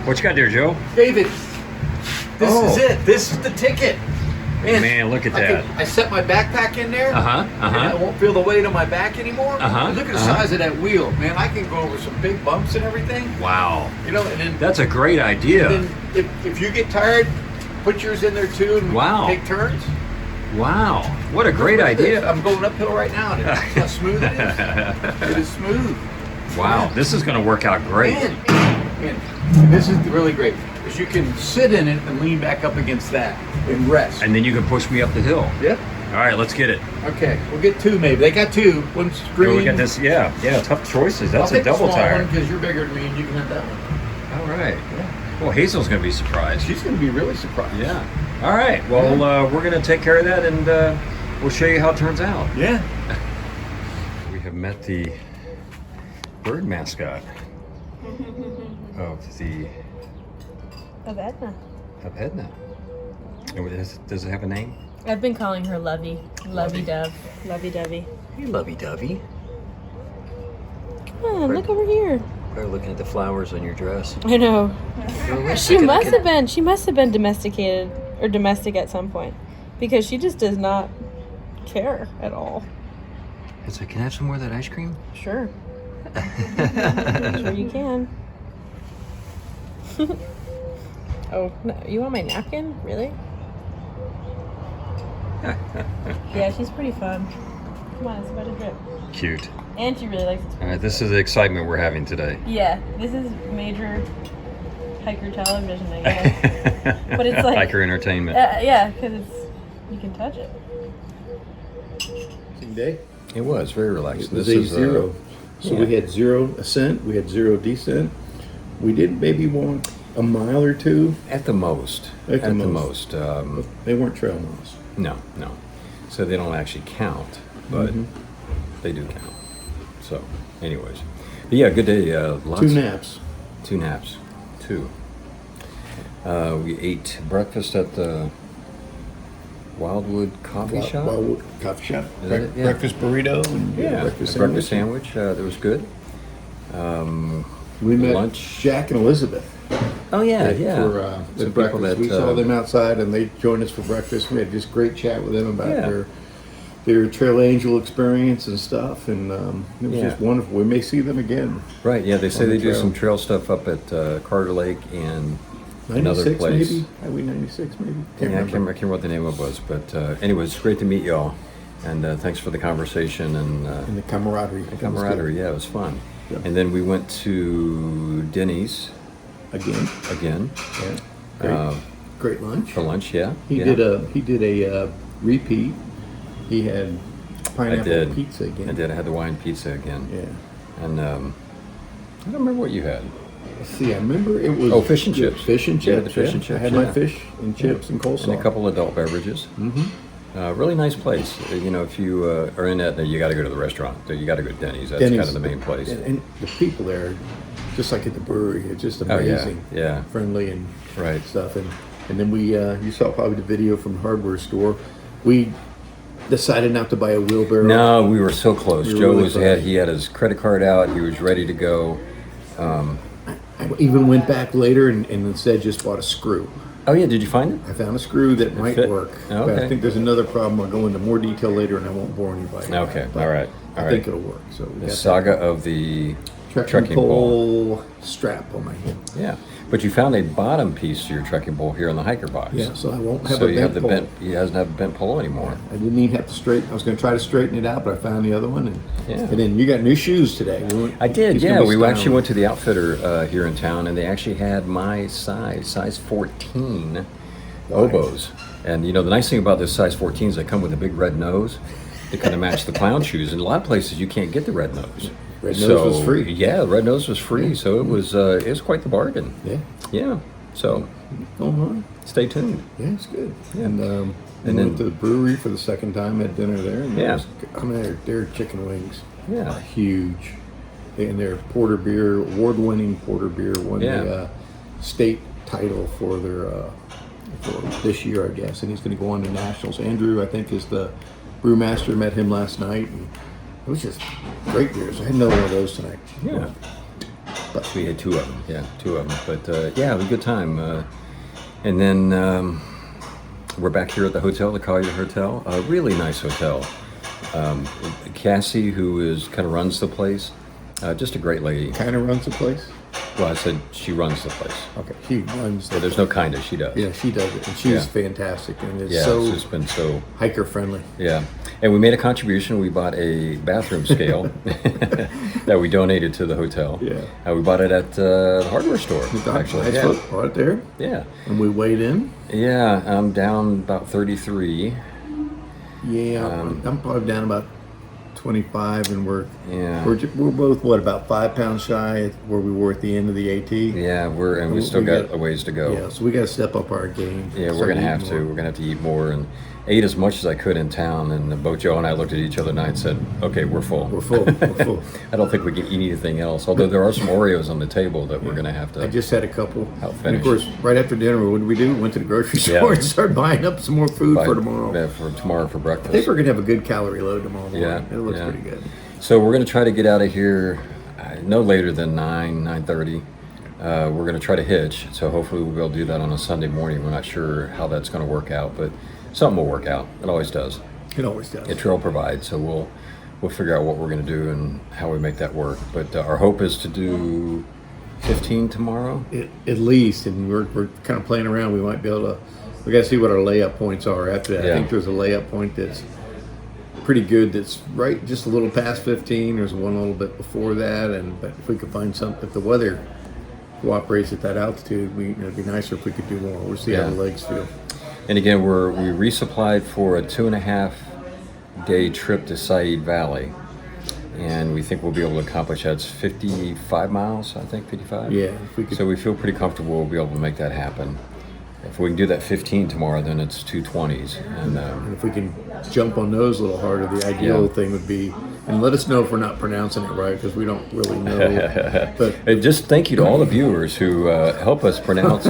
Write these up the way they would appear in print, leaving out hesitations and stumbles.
What you got there, Joe? David, this is it. This is the ticket. Man, look at that. I set my backpack in there. And I won't feel the weight on my back anymore. Look at the size of that wheel. Man, I can go over some big bumps and everything. Wow. You know, and then that's a great idea. And then if you get tired, put yours in there too and take turns. Wow. What a great idea. I'm going uphill right now. And it's how smooth it is. It is smooth. Wow. Man. This is going to work out great. Man, this is really great. Because you can sit in it and lean back up against that and rest. And then you can push me up the hill. Yep. All right, let's get it. Okay, we'll get two maybe. They got two. One's green. Oh, we got this. Yeah, tough choices. That's I'll a double the small tire. one because you're bigger than me and you can have that one. All right. Yeah. Well, Hazel's going to be surprised. She's going to be really surprised. Yeah. All right. Well, we're going to take care of that, and we'll show you how it turns out. Yeah. We have met the bird mascot of Edna. Of Edna. And does it have a name? I've been calling her Lovey. Lovey-dove. Lovey-dovey. Hey, lovey-dovey. Come on, look over here. Probably looking at the flowers on your dress. I know. She must have been domesticated or domestic at some point because she just does not care at all. It's like, can I have some more of that ice cream? Sure. Sure you can. Oh, no, you want my napkin? Really? Yeah, she's pretty fun. Come on, it's about to drip. Cute. And she really likes it. All right, this is the excitement we're having today. Yeah, this is major hiker television, I guess. But it's like hiker entertainment. Yeah, because you can touch it. Same day. It was very relaxed. This is zero. So we had 0 ascent, we had 0 descent. We did maybe walk a mile or two. At the most. At the most. They weren't trail miles. No. So they don't actually count, but they do count. So, anyways. But yeah, good day. Two naps. Two. We ate breakfast at the Wildwood Coffee Shop. Wildwood Coffee Shop. Yeah. Breakfast burrito. And breakfast sandwich. That was good. We met lunch. Jack and Elizabeth. Oh yeah. For Some breakfast. that, we saw them outside, and they joined us for breakfast. We had just great chat with them about their Trail Angel experience and stuff, and it was just wonderful. We may see them again. Right. Yeah. They say they do some trail stuff up at Carter Lake and another place. Maybe Highway 96, maybe. I can't remember what the name of it was, but anyway, it's great to meet y'all, and thanks for the conversation and the camaraderie. Yeah, it was fun. Yeah. And then we went to Denny's again. Yeah. Great lunch. For lunch, yeah. He did a repeat. He had pineapple pizza again. I did. I had the Hawaiian pizza again. Yeah. And I don't remember what you had. Let's see, I remember it was fish and chips. Fish and chips. Yeah, the fish and chips. I had my fish and chips and coleslaw. And a couple adult beverages. Really nice place. You know, if you are in Etna, you got to go to the restaurant. You got to go to Denny's. That's kind of the main place. And the people there, just like at the brewery, it's just amazing. Oh, yeah. Friendly and stuff. And then we, you saw probably the video from the hardware store. We decided not to buy a wheelbarrow. No, we were so close. Joe he had his credit card out. He was ready to go. I even went back later and instead just bought a screw. Oh yeah, did you find it? I found a screw that might work. Oh, okay. But I think there's another problem. I'll go into more detail later, and I won't bore anybody. Okay, all right. I think it'll work. So the saga of the trekking pole strap on my hip. Yeah, but you found a bottom piece to your trekking pole here in the hiker box. Yeah, so I won't have a bent pole. He doesn't have a bent pole anymore. I didn't even have to straighten. I was going to try to straighten it out, but I found the other one. And then you got new shoes today. I did. Yeah, we actually went to the outfitter here in town, and they actually had my size 14 oboes. And you know, the nice thing about this size 14s, they come with a big red nose to kind of match the clown shoes. In a lot of places, you can't get the red nose. Red nose was free. Yeah, red nose was free, so it was quite the bargain. Yeah. So, stay tuned. Yeah, it's good. Yeah. And then went to the brewery for the second time. Had dinner there. And their chicken wings. Yeah, are huge. And their porter beer, award-winning porter beer, won the state title for their for this year, I guess. And he's going to go on to nationals. Andrew, I think, is the brewmaster. Met him last night, and it was just great beers. I had another one of those tonight. Yeah. We had two of them. Yeah, two of them. But yeah, it was a good time. And then we're back here at the hotel, the Collier Hotel. A really nice hotel. Cassie, who kind of runs the place, just a great lady. Kind of runs the place? Well, I said she runs the place. Okay, she runs. Yeah, there's no kind of, she does. Yeah, she does it, and she's fantastic, and it's it's just been so hiker friendly. Yeah, and we made a contribution. We bought a bathroom scale that we donated to the hotel. Yeah, we bought it at the hardware store. Actually, bought it there. Yeah, and we weighed in. Yeah, I'm down about 33. Yeah, I'm probably down about 25, and we're both about 5 pounds shy of where we were at the end of the AT. Yeah, we still got a ways to go. Yeah, so we got to step up our game. Yeah, we're gonna have to. We're gonna have to eat more, and ate as much as I could in town. And both Joe and I looked at each other and said, "Okay, we're full. We're full. We're full." I don't think we can eat anything else. Although there are some Oreos on the table that we're gonna have to. I just had a couple. And of course, right after dinner, what did we do? Went to the grocery store and started buying up some more food for tomorrow. Yeah, for tomorrow for breakfast. I think we're gonna have a good calorie load tomorrow morning. Yeah, it looks pretty good. So we're going to try to get out of here no later than 9:30. We're going to try to hitch, so hopefully we'll be able to do that on a Sunday morning. We're not sure how that's going to work out, but something will work out. It always does. It always does. Trail provides, so we'll figure out what we're going to do and how we make that work. But our hope is to do 15 tomorrow. At least, and we're kind of playing around. We might be able to. We got to see what our layup points are after that. Yeah. I think there's a layup point that's pretty good, that's right just a little past 15. There's one a little bit before that, but if we could find something, if the weather cooperates at that altitude, it'd be nicer if we could do more. We'll see how the legs feel. And again, we resupplied for a 2.5 day trip to Said Valley, and we think we'll be able to accomplish that. It's 55 miles, I think, 55. Yeah, if we could. So we feel pretty comfortable we'll be able to make that happen. If we can do that 15 tomorrow, then it's 220s. And if we can jump on those a little harder, the ideal thing would be, and let us know if we're not pronouncing it right, because we don't really know. But and just thank you to all the viewers who help us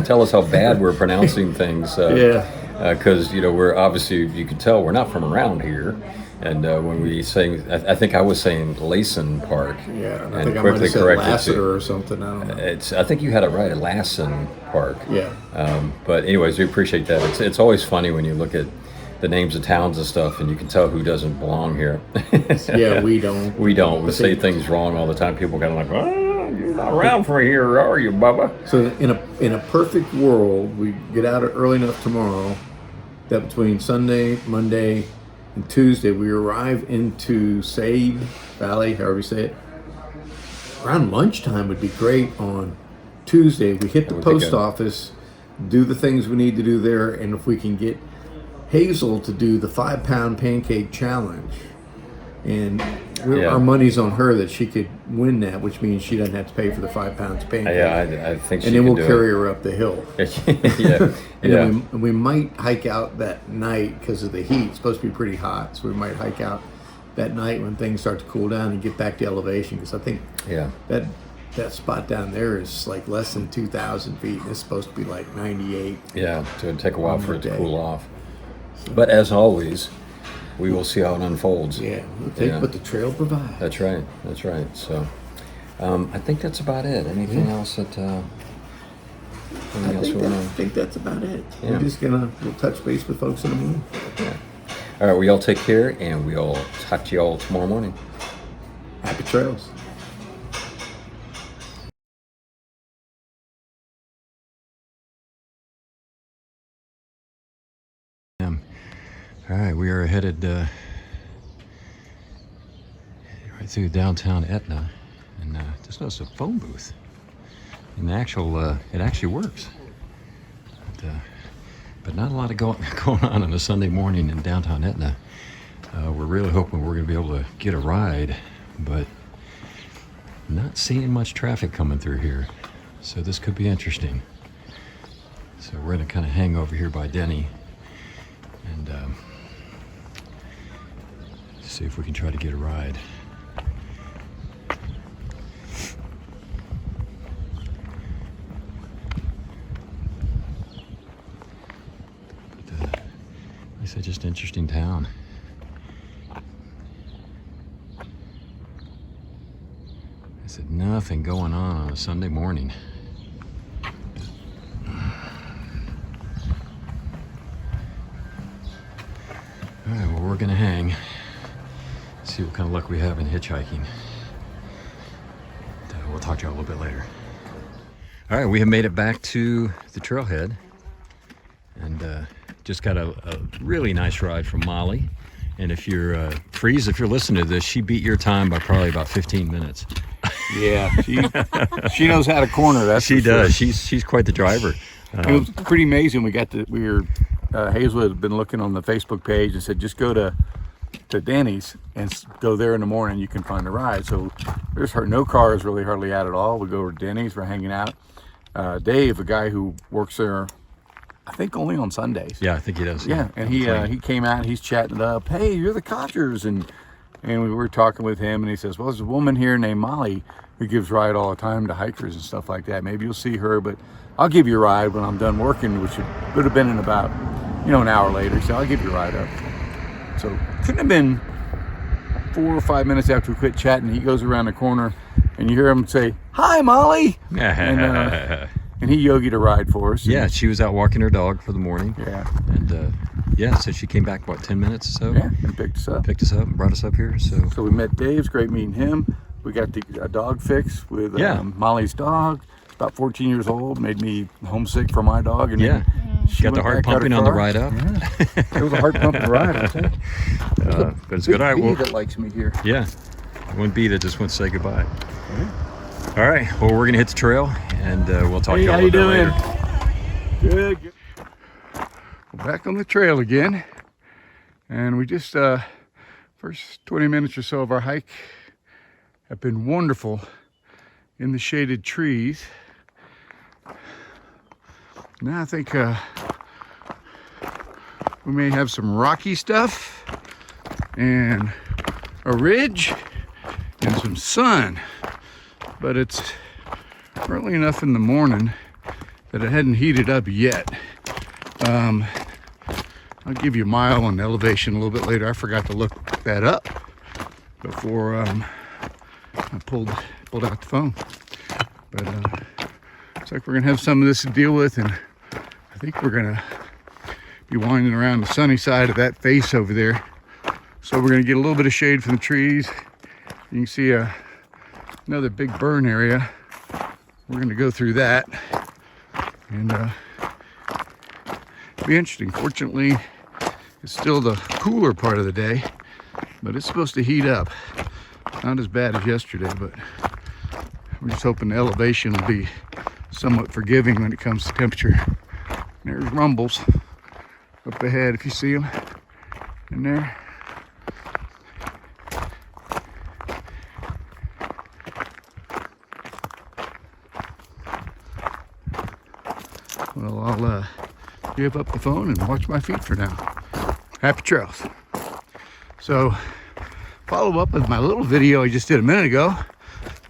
tell us how bad we're pronouncing things. Because, we're obviously, you can tell we're not from around here. And when we say, I think I was saying Layson Park. Yeah, and I think I might have said Lassiter or something. I don't know. I think you had it right, Lassen Park. Yeah. But anyways, we appreciate that. It's always funny when you look at the names of towns and stuff, and you can tell who doesn't belong here. Yeah, we don't. We don't. We say things wrong all the time. People kind of like, oh, you're not around for here, are you, Bubba? So in a perfect world, we get out early enough tomorrow that between Sunday, Monday, and Tuesday, we arrive into Said Valley, however you say it. Around lunchtime would be great on Tuesday. We hit the post office, do the things we need to do there, and if we can get Hazel to do the 5-pound pancake challenge, and our money's on her that she could win that, which means she doesn't have to pay for the 5 pounds of pancake. Yeah, I think she and then we'll carry her up the hill. Yeah. And then we might hike out that night because of the heat. It's supposed to be pretty hot, so we might hike out that night when things start to cool down and get back to elevation, because I think that spot down there is like less than 2,000 feet, and it's supposed to be like 98. Yeah, so it'd take a while for it to cool off. But as always, we will see how it unfolds. Yeah, we'll take what the trail provides. That's right. So I think that's about it. Anything else that... I think that's about it. Yeah. We'll touch base with folks in the morning. Yeah. All right, we all take care, and we'll talk to you all tomorrow morning. Happy trails. All right, we are headed right through downtown Etna, and just noticed a phone booth. And it actually works. But not a lot of going on a Sunday morning in downtown Etna. We're really hoping we're going to be able to get a ride, but not seeing much traffic coming through here. So this could be interesting. So we're going to kind of hang over here by Denny and see if we can try to get a ride. It's just an interesting town. I said, nothing going on a Sunday morning. All right, well, we're gonna hang. See what kind of luck we have in hitchhiking. We'll talk to you a little bit later. All right, we have made it back to the trailhead, and just got a really nice ride from Molly. And if you're Freeze, if you're listening to this, she beat your time by probably about 15 minutes. Yeah, she knows how to corner. That's she for does. Sure. She's quite the driver. It was pretty amazing. Hazelwood had been looking on the Facebook page and said, just go to Denny's and go there in the morning. You can find a ride. So there's no cars really hardly out at all. We go over to Denny's. We're hanging out. Dave, a guy who works there, I think only on Sundays. Yeah, I think he does. Yeah, and he came out. He's chatting it up. Hey, you're the Codgers, and we were talking with him, and he says, well, there's a woman here named Molly who gives ride all the time to hikers and stuff like that. Maybe you'll see her, but I'll give you a ride when I'm done working, which would have been in about, an hour later. So I'll give you a ride up. So couldn't have been 4 or 5 minutes after we quit chatting. He goes around the corner, and you hear him say, "Hi, Molly," and he yogied a ride for us. Yeah, she was out walking her dog for the morning. Yeah, and so she came back 10 minutes or so. Yeah, and picked us up And brought us up here. So we met Dave. It's great meeting him. We got a dog fix with Molly's dog. About 14 years old. Made me homesick for my dog. And she got the heart pumping on the ride up. Yeah. It was a heart pumping ride, I think. But it's good. All right, well, that likes me here. Yeah, one bee that just went to say goodbye. All right, well, we're gonna hit the trail, and we'll talk to you all a little bit later. Good. We're back on the trail again, and we just first 20 minutes or so of our hike have been wonderful in the shaded trees. Now I think we may have some rocky stuff and a ridge and some sun, but it's early enough in the morning that it hadn't heated up yet. I'll give you a mile on elevation a little bit later. I forgot to look that up before I pulled out the phone. But looks like we're gonna have some of this to deal with, and I think we're gonna be winding around the sunny side of that face over there. So we're gonna get a little bit of shade from the trees. You can see another big burn area. We're gonna go through that, and be interesting. Fortunately, it's still the cooler part of the day, but it's supposed to heat up. Not as bad as yesterday, but we're just hoping the elevation will be somewhat forgiving when it comes to temperature. There's rumbles up ahead, if you see them in there. Well, I'll give up the phone and watch my feet for now. Happy trails. So, follow up with my little video I just did a minute ago.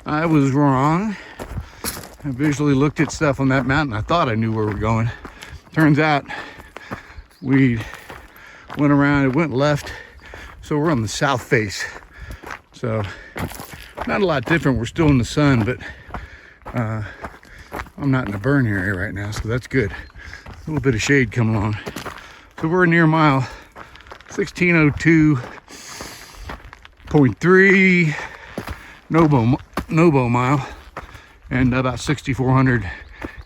I was wrong. I visually looked at stuff on that mountain. I thought I knew where we're going. Turns out we went around, it went left. So we're on the south face. So not a lot different. We're still in the sun, but I'm not in the burn area right now, so that's good. A little bit of shade coming along. So we're near mile 1602.3 Nobo mile, and about 6,400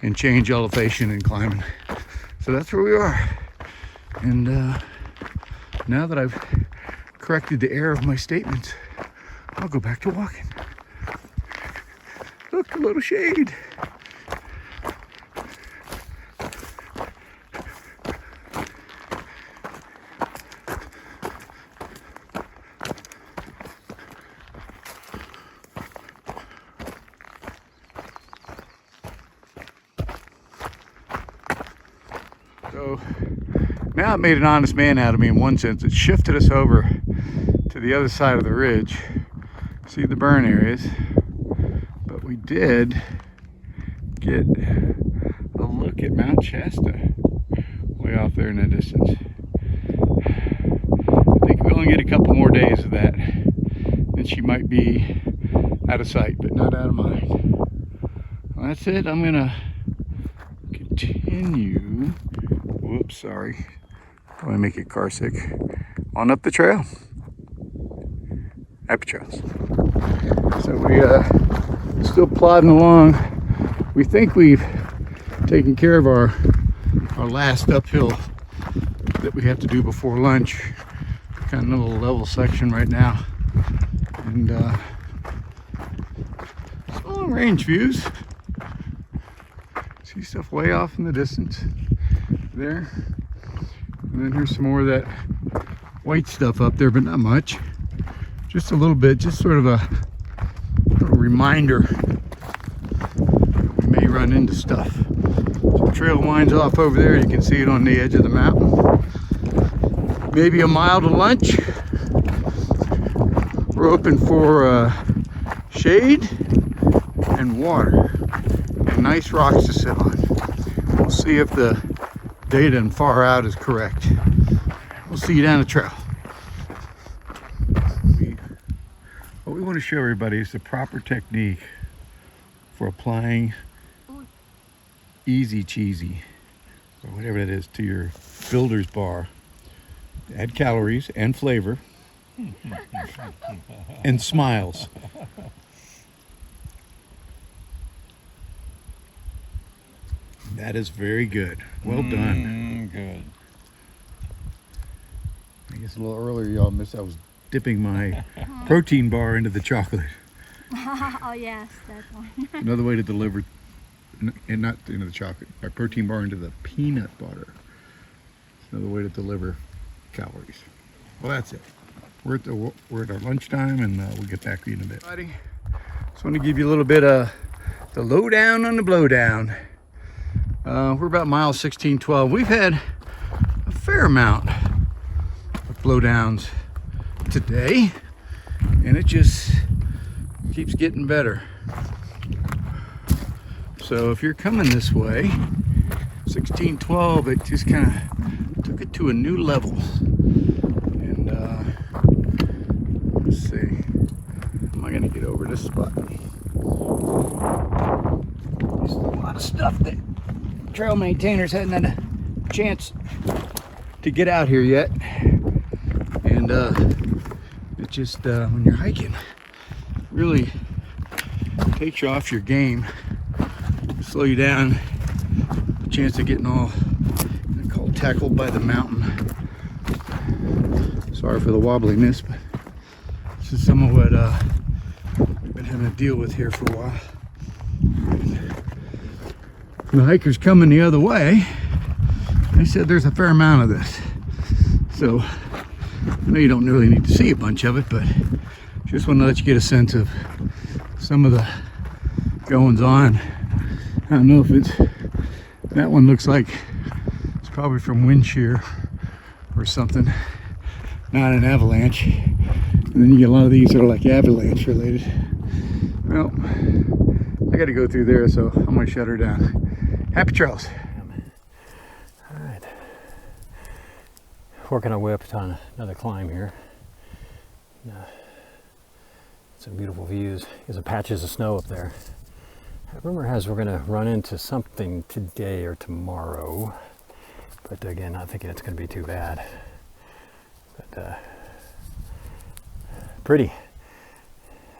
and change elevation and climbing. So that's where we are. And now that I've corrected the error of my statements, I'll go back to walking. Look, a little shade. So now it made an honest man out of me in one sense. It shifted us over to the other side of the ridge. See the burn areas. But we did get a look at Mount Shasta way off there in the distance. I think we only get a couple more days of that. Then she might be out of sight, but not out of mind. Well, that's it. I'm gonna continue. Whoops, sorry. Probably make it car sick. On up the trail. Happy trails. So we still plodding along. We think we've taken care of our last uphill that we have to do before lunch. Kind of a little level section right now, and some long range views. See stuff way off in the distance there, and then here's some more of that white stuff up there, but not much, just a little bit, just sort of a little reminder we may run into stuff. So the trail winds off over there. You can see it on the edge of the mountain. Maybe a mile to lunch. We're open for shade and water and nice rocks to sit on. We'll see if the data and far out is correct. We'll see you down the trail. What we want to show everybody is the proper technique for applying easy cheesy, or whatever that is, to your builder's bar. Add calories and flavor and smiles. That is very good. Well done. Good. I guess a little earlier y'all missed I was dipping my protein bar into the chocolate. Oh yes, that one. Another way to deliver, and not into the chocolate, my protein bar into the peanut butter. It's another way to deliver calories. Well, that's it. We're at our lunchtime, and we'll get back to you in a bit. Just want to give you a little bit of the lowdown on the blowdown. We're about mile 1612. We've had a fair amount of blowdowns today, and it just keeps getting better. So if you're coming this way, 1612, it just kind of took it to a new level. And let's see, how am I going to get over this spot? There's a lot of stuff that trail maintainers hadn't had a chance to get out here yet. And it just, when you're hiking, really takes you off your game, slow you down, a chance of getting all tackled by the mountain. Sorry for the wobbliness, but this is some of what we've been having to deal with here for a while. The hikers coming the other way, they said there's a fair amount of this. So I know you don't really need to see a bunch of it, but just want to let you get a sense of some of the goings on. I don't know if it's, that one looks like it's probably from wind shear or something, not an avalanche. And then you get a lot of these that are like avalanche related. Well, I got to go through there, so I'm going to shut her down. Happy trails. All right. Working our way up on another climb here. Some beautiful views. There's some patches of snow up there. Rumor has we're going to run into something today or tomorrow, but again, not thinking it's going to be too bad. But pretty.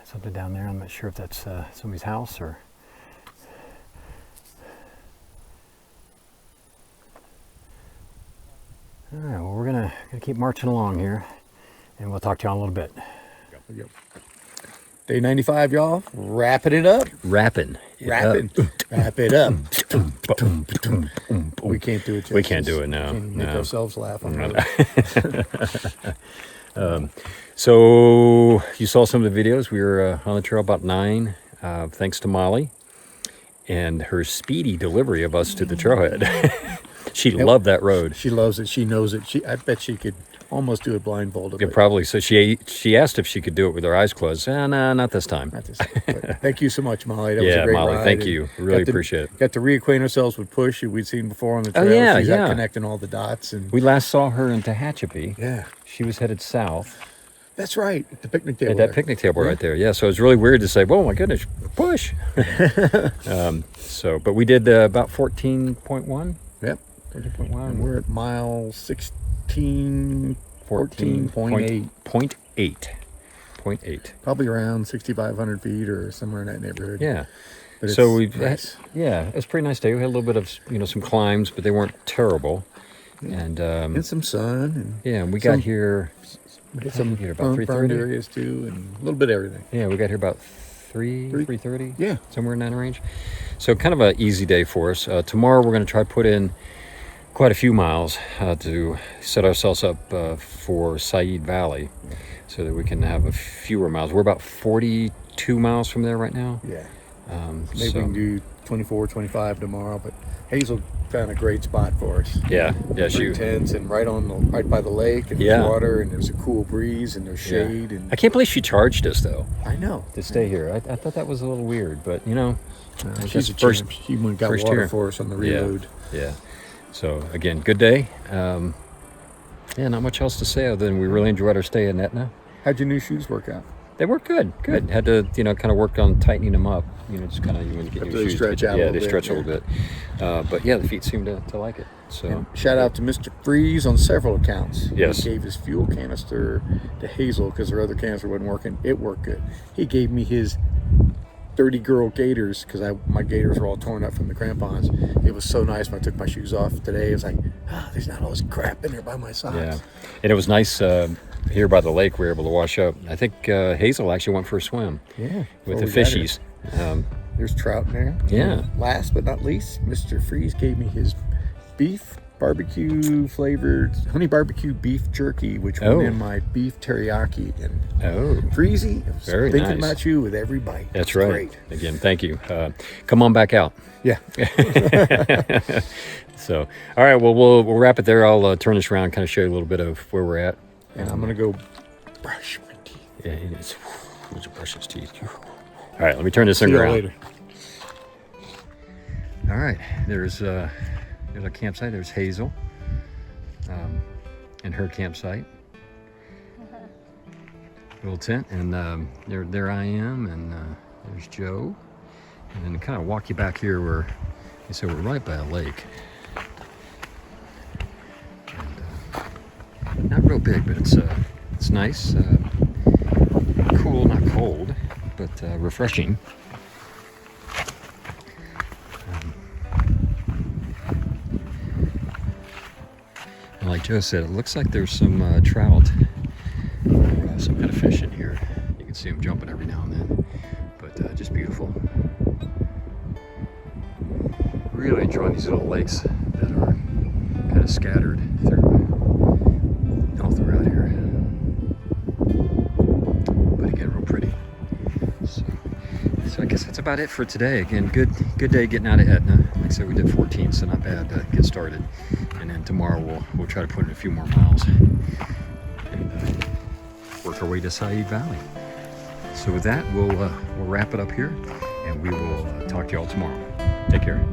Something down there. I'm not sure if that's somebody's house or. All right. Well, we're gonna keep marching along here, and we'll talk to you in a little bit. Yep. Day 95, y'all. Wrapping it up. Wrapping. Wrap it up. We can't do it. We can't do it now. Can't make ourselves laugh. So you saw some of the videos. We were on the trail about 9, thanks to Molly and her speedy delivery of us to the trailhead. She loved that road. She loves it. She knows it. I bet she could almost do it blindfolded. Yeah, probably. So she asked if she could do it with her eyes closed. No, not this time. Not this time. Thank you so much, Molly. That was a great Molly, ride. thank you. Really appreciate it. Got to reacquaint ourselves with Push, who we'd seen before on the trail. She's out connecting all the dots. And we last saw her in Tehachapi. yeah, she was headed south. That's right. The picnic table. At that there. picnic table right there. Yeah, so it's really weird to say, "Oh my goodness, push." But we did about 14.1. Yep. 14.1. And we're at mile 16, 14.8. 0.8. Probably around 6,500 feet or somewhere in that neighborhood. Yeah. But So it's we've nice. it was a pretty nice day. We had a little bit of some climbs, but they weren't terrible. And And some sun. And yeah, and we some- got here. we had some Here about burned 3:30. areas too, and a little bit of everything. Yeah, we got here about 3:30. Yeah. Somewhere in that range. So kind of an easy day for us. Tomorrow we're going to try to put in quite a few miles to set ourselves up for Said Valley, so that we can have a fewer miles. We're about 42 miles from there right now. Yeah. Maybe we So- can do 24, 25 tomorrow, but Hazel found a great spot for us. Yeah, Three tents and right by the lake, and Yeah. there's water, and there's a cool breeze, and there's shade, and I can't believe she charged us though I know. to stay here. I thought that was a little weird, but She's a first- champ. She went and got first water here. for us on the Yeah. reload. Yeah. So again, good day. Not much else to say other than we really enjoyed our stay in Etna. How'd your new shoes work out? They work good. Good. Had to kind of work on tightening them up. Just kind of when you get After new they shoes. stretch out a Yeah, little they bit, stretch a yeah. little bit. But yeah, the feet seem to like it. So And shout out to Mr. Freeze on several accounts. Yes. He gave his fuel canister to Hazel because her other canister wasn't working. It worked good. He gave me his 30 girl gaiters because my gaiters were all torn up from the crampons. It was so nice when I took my shoes off today. It was like, there's not all this crap in there by my socks. yeah, and it was nice here by the lake. We were able to wash up. I think Hazel actually went for a swim Yeah. with Before the we got fishies. There's trout in there. Yeah. And last but not least, Mr. Freeze gave me his beef barbecue flavored honey barbecue beef jerky, which Oh. went in my beef teriyaki. And Oh, Freezy, I was Very thinking nice. about you with every bite. that's It's right. Great. Again, thank you. Come on back out. Yeah. So, all right. Well, we'll wrap it there. I'll turn this around, kind of show you a little bit of where we're at. And I'm gonna go brush my teeth. Yeah, it is. Let's brush his teeth. All right, let me turn this See thing you around. later. All right, there's our campsite. There's Hazel, and her campsite. Little tent, and there I am, and there's Joe. And then to kind of walk you back here, we're right by a lake. And, not real big, but it's nice, cool, not cold, but refreshing. And like Joe said, it looks like there's some trout, or some kind of fish in here. You can see them jumping every now and then, but just beautiful. Really enjoying these little lakes that are kind of scattered all throughout here. But again, real pretty. So I guess that's about it for today. Again, good day getting out of Etna. Like I said, we did 14, so not bad to get started. And then tomorrow we'll try to put in a few more miles and work our way to Said Valley. So with that, we'll wrap it up here, and we will talk to you all tomorrow. Take care.